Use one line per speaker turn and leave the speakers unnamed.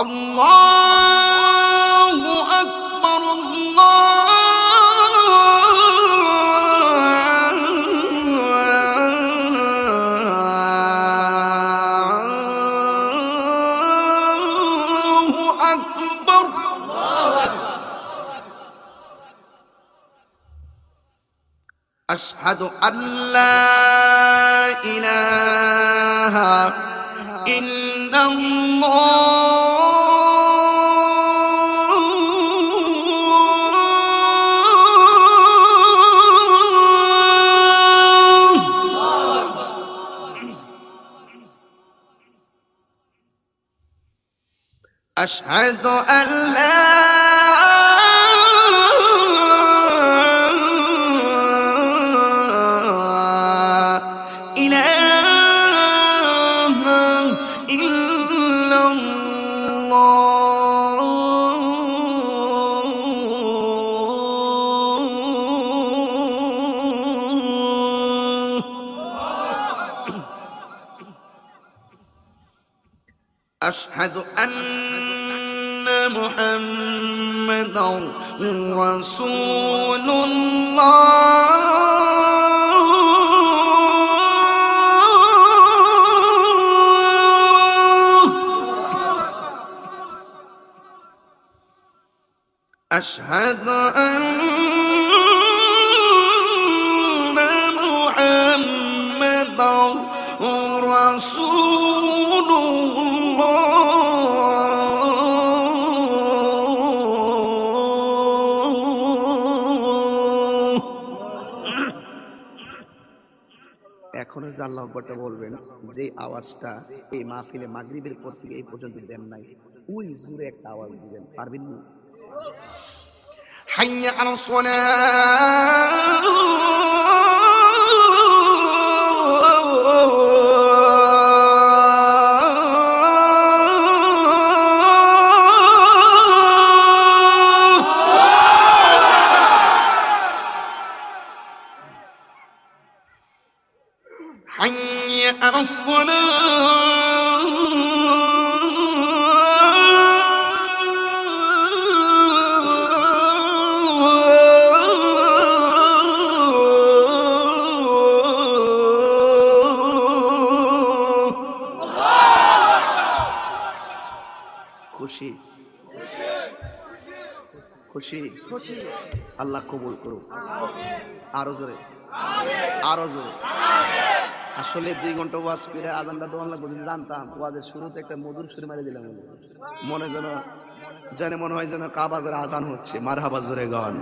আল্লাহু আকবার, আল্লাহু আকবার। আশহাদু আল্লা ইলাহা ইল্লাল্লাহ। أشهد أن لا إله إلا الله. أشهد أن محمدا رسول الله. أشهد أن محمدا رسول الله.
এখনো যে আল্লাহু আকবারটা বলবেন, যে আওয়াজটা এই মাহফিলে মাগরিবের পর থেকে এই পর্যন্ত দেন নাই, ওই জোরে একটা আওয়াজ দিবেন, পারবেন না?
হাইয়া আলাস সালাহ। حي على
খুশি খুশি খুশি, আল্লাহ কবুল করুক। আরো জোরে, আরো জোরে। আসলে 2 ঘন্টা ওয়াজ করে আজানটা দেওয়া লাগবে। যদি জানতাম ওয়াজের শুরুতে একটা মধুর সুরে মারি দিলাম, মনে যেন মনে হয় যেন কাবা করে আজান হচ্ছে। মারহাবা জোরে গান।